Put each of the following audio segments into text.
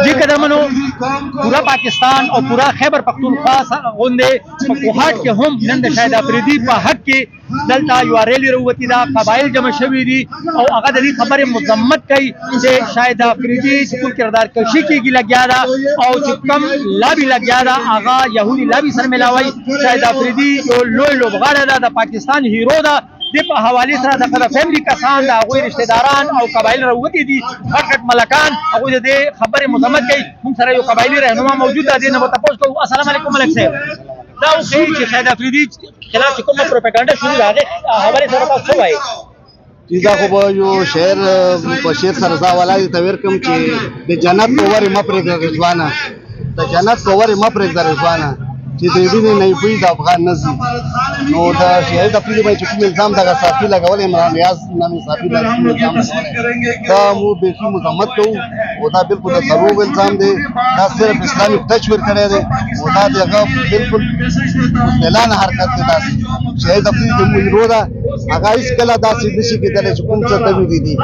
जी कदमनो पूरा पाकिस्तान और पूरा खैबर पख्तूनख्वा गोंदे कोहाट के हम नन द शाहिद अफरीदी पे हक के दलता यू रैली रउवती दा कबाइल जमा शवी दी और अगर दली खबर मजम्मत कई से शाहिद अफरीदी कुल किरदार कशी की लग गया दा और कम ला भी लग गया दा आगा यहूदी ला भी सर मिलावई शाहिद अफरीदी जो लोय लोबगाड़ा दा पाकिस्तान हीरो दा दे हवाले सरा द फैमिली कसान दा कोई रिश्तेदारान और कबाइल रउवती दी हकट मलकान और दे खबर मजम्मत कई हम सरा यो कबाइली रहनुमा मौजूद दा दे न तपोस को अस्सलाम वालेकुम मलिक साहब दाऊ कई कि शाहिद अफरीदी खिलाफ कोम प्रोपेगेंडा शुरू दादे हवाले सरा का सब है चीजा को यो शहर बशीर सरजा वाला तवेर कम चे दे जन्नत कोवर मप्रेग रिजवाना द जन्नत कोवर मप्रेग रिजवाना چې د دې نه پوي د افغان نزي نو دا شهید خپل باندې چې کوم الزام دغه صافي لګول عمران ریاض نامي صافي لګول دا مو به شي مذمت کوو او دا بالکل د دروغ الزام دی دا صرف اسلامي تشویر کړی دی او دا دغه بالکل اعلان حرکت دی دا شهید خپل د مو دا هغه هیڅ کله داسې نشي کېدلی چې کوم څه دوی دي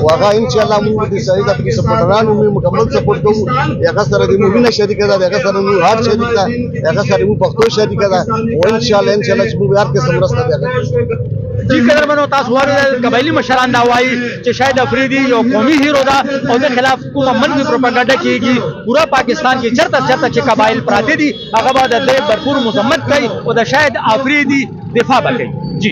او هغه ان شاء الله موږ د شهید خپل سپورټرانو موږ مکمل سپورټ کوو هغه سره د موږ شریک ده هغه سره موږ هر شریک ده هغه سره موږ پښتو شریک ده او ان شاء الله چې موږ هر کې سمرسته ده जी कदर मनो तास हुआ कबायली मशरान दा हुई कि शाहिद अफरीदी जो कौमी हीरो दा और के खिलाफ कुमन की प्रोपेगेंडा की पूरा पाकिस्तान की चरता चरता के कबाइल प्राते दी अगबाद भरपूर मजम्मत कई और शाहिद अफरीदी दिफा बकई जी।